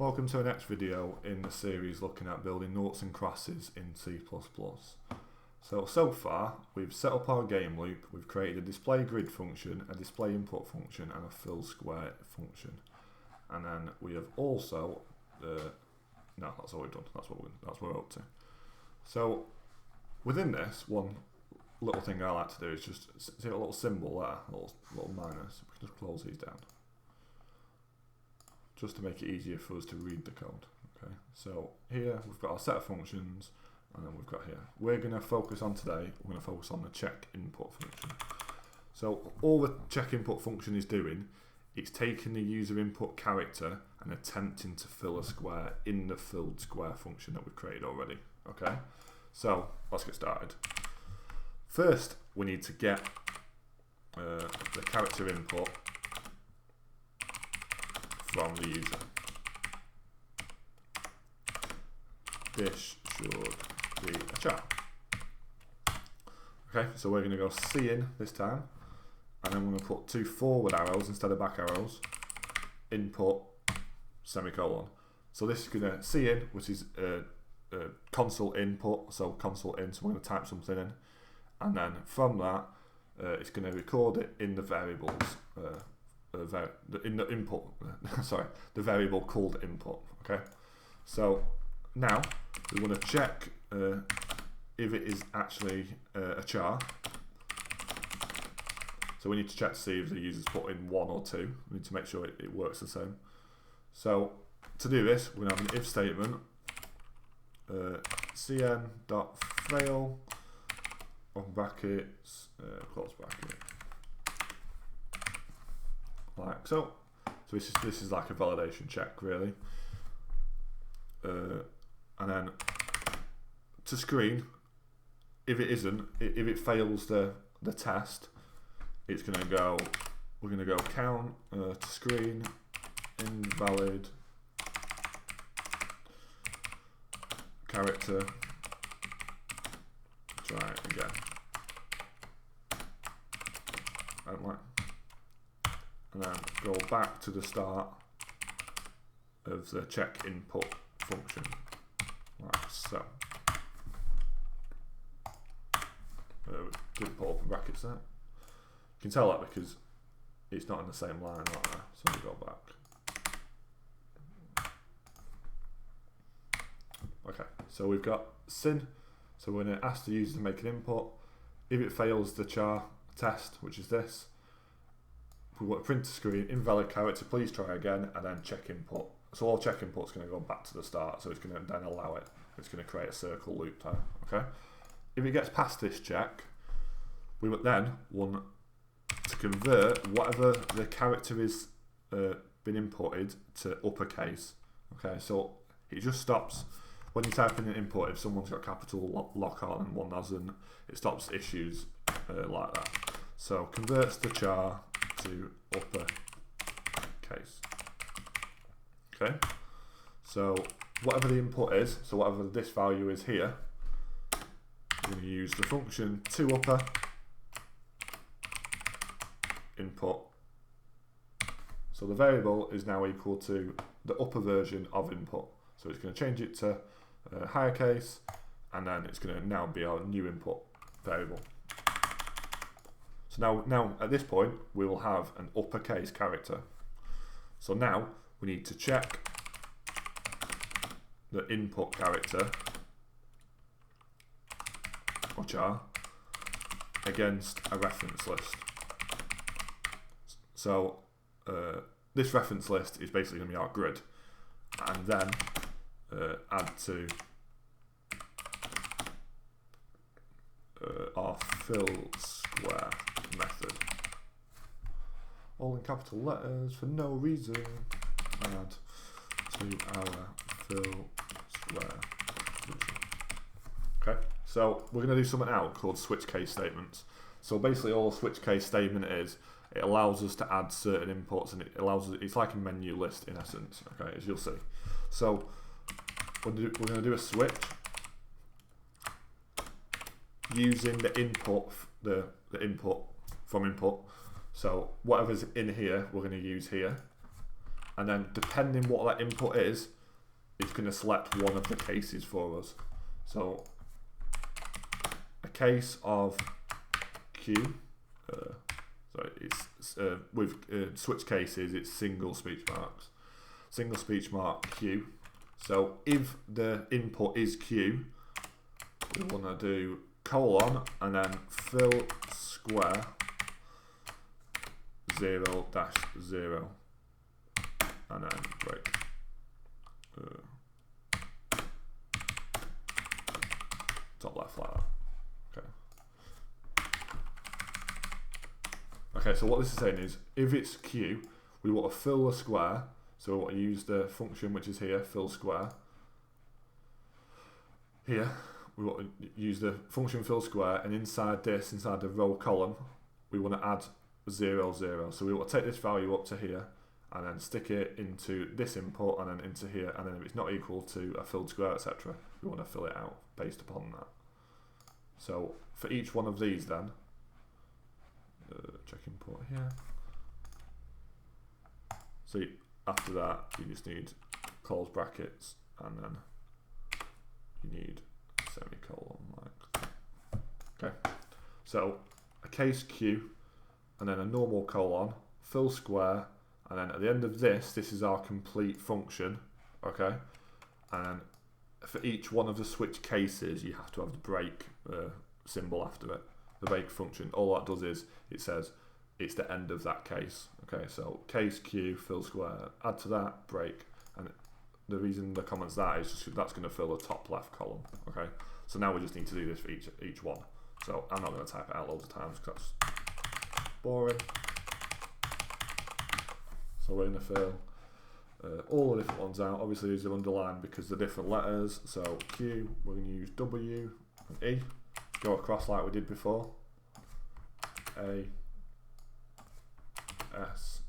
Welcome to our next video in the series looking at building noughts and crosses in C++. So far we've set up our game loop, we've created a display grid function, a display input function and a fill square function. And then we have also, no, that's all we've done, that's what we're up to. So within this, one little thing I like to do is just see a little symbol there, a little minus. We can just close these down, just to make it easier for us to read the code. Okay, so here we've got our set of functions, and then we've got here. We're going to focus on today, we're going to focus on the CheckInput function. So all the CheckInput function is doing, it's taking the user input character and attempting to fill a square in the filled square function that we've created already. Okay, so let's get started. First, we need to get the character input from the user. This should be a char. Okay, so we're going to go cin this time, and then we're going to put two forward arrows instead of back arrows. Input semicolon. So this is going to cin, which is console input, so console in. So we're going to type something in, and then from that, it's going to record it in the variables. In the input, sorry, the variable called input. Okay, so now we want to check if it is actually a char. So we need to check to see if the user's put in 1 or 2. We need to make sure it works the same. So to do this, we're going to have an if statement, cn.fail, open brackets, close bracket. Like so. So this is like a validation check really. And then to screen, if it isn't, if it fails the test, it's gonna go, we're gonna go count to screen invalid character, try it again. And then go back to the start of the CheckInput function, like so. Didn't put open brackets there. You can tell that because it's not in the same line right there, so we go back. Okay, so we've got cin, so we're going to ask the user to make an input. If it fails the char test, which is this, we want to print to screen invalid character, please try again, and then CheckInput. So all CheckInput is going to go back to the start, so it's going to then allow it. It's going to create a circle loop time. Okay. If it gets past this check, we would then want to convert whatever the character is been inputted to uppercase. Okay, so it just stops when you type in an input. If someone's got capital lock on and one hasn't, it stops issues like that. So converts the char to uppercase. Okay, so whatever the input is, so whatever this value is here, we're going to use the function toUpper input. So the variable is now equal to the upper version of input. So it's going to change it to higher case, and then it's going to now be our new input variable. So now at this point we will have an uppercase character. So now we need to check the input character or char against a reference list. So this reference list is basically going to be our grid, and then add to our fill square method, all in capital letters for no reason. Add to our fill square function. Okay, so we're going to do something now called switch case statements. So basically all a switch case statement is, it allows us to add certain inputs, and it allows us, it's like a menu list in essence, okay, as you'll see. So we're going to do a switch using the input, the input from input. So whatever's in here, we're going to use here. and then depending what that input is, it's going to select one of the cases for us. So a case of Q, so it's with switch cases, it's single speech marks. Single speech mark Q. So if the input is Q, we want to do colon and then fill square 0 dash 0 and then break. Top left like that. Okay, so what this is saying is if it's Q, we want to fill the square. So we want to use the function which is here, fill square. Here, we want to use the function fill square, and inside this, inside the row column, we want to add 0, 0. So we want to take this value up to here, and then stick it into this input, and then into here, and then if it's not equal to a filled square, etc., we want to fill it out based upon that. So for each one of these then, check input here. So after that, you just need close brackets, and then you need semicolon like that. Okay, so a case Q, and then a normal colon, fill square, and then at the end of this is our complete function, okay? And for each one of the switch cases, you have to have the break symbol after it. The break function, all that does is, it says, it's the end of that case. Okay, so case Q, fill square, add to that, break, and the reason the comment's that is just that's going to fill the top left column. Okay, so now we just need to do this for each one. So I'm not going to type it out loads of times because that's boring. So we're going to fill all the different ones out. Obviously these are underlined because they're different letters. So Q, we're going to use W and E, go across like we did before. A, S,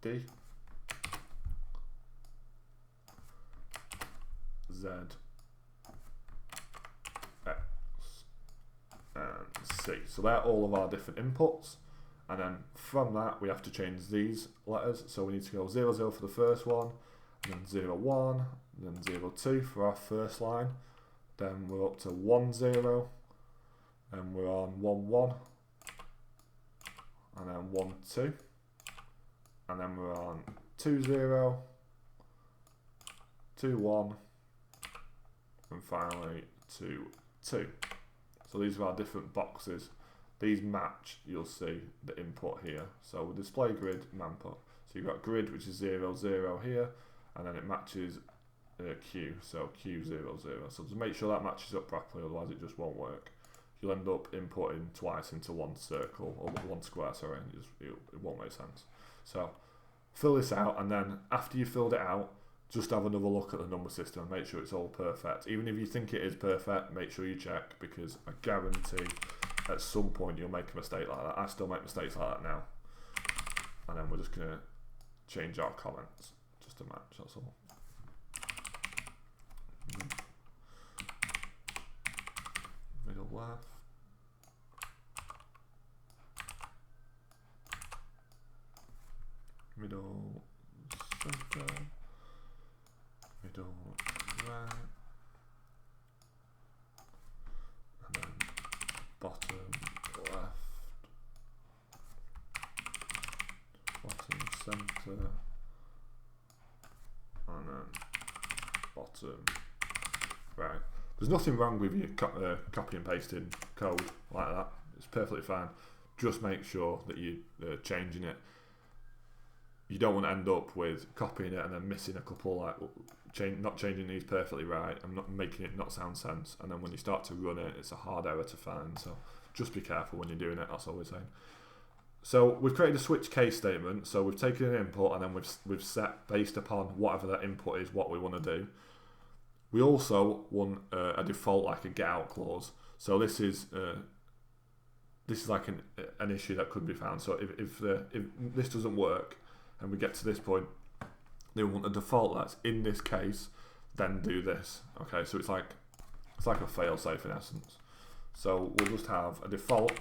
D, Z, X, and C. So they're all of our different inputs, and then from that we have to change these letters. So we need to go 0, 0 for the first one, and then 0, 1, and then 0, 2 for our first line. Then we're up to 1, 0, and we're on 1, 1, and then 1, 2. And then we're on 2, 0, 2, 1, and finally 2, 2. So these are our different boxes. These match, you'll see, the input here. So with display grid, manput. So you've got grid, which is 0, 0 here, and then it matches Q, so Q, 0, 0. So to make sure that matches up properly, otherwise it just won't work. You'll end up inputting twice into one circle, or one square, sorry, and it won't make sense. So fill this out, and then after you filled it out, just have another look at the number system and make sure it's all perfect. Even if you think it is perfect, make sure you check, because I guarantee at some point you'll make a mistake like that. I still make mistakes like that now. And then we're just going to change our comments just to match, that's all. Middle left. Middle center, middle right, and then bottom left, bottom center, and then bottom right. There's nothing wrong with you copy and pasting code like that. It's perfectly fine. Just make sure that you're changing it. You don't want to end up with copying it and then missing a couple, like not changing these perfectly right and not making it not sound sense. And then when you start to run it, it's a hard error to find. So just be careful when you're doing it. That's all we're saying. So we've created a switch case statement. So we've taken an input and then we've set based upon whatever that input is what we want to do. We also want a default, like a get out clause. So this is like an issue that could be found. So if this doesn't work and we get to this point, they want a default that's in this case, then do this. Okay, so it's like a fail safe in essence. So we'll just have a default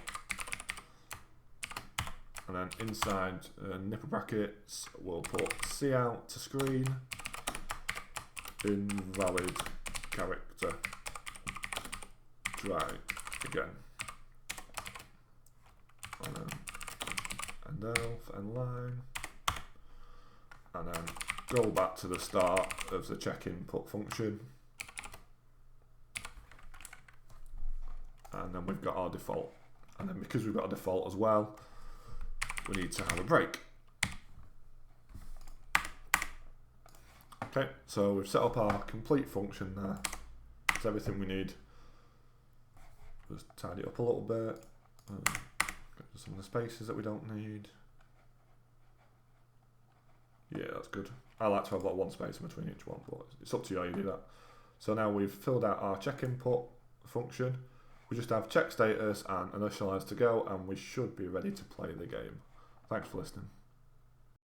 and then inside nipple brackets we'll put cout to screen, invalid character, try again, and then end elf, end line, and then go back to the start of the CheckInput function, and then we've got our default, and then because we've got a default as well, we need to have a break. Okay, so we've set up our complete function there. It's everything we need. Just tidy it up a little bit. Get some of the spaces that we don't need. Yeah, that's good. I like to have like one space in between each one, but it's up to you how you do that. So now we've filled out our CheckInput function. We just have check status and initialize to go, and we should be ready to play the game. Thanks for listening.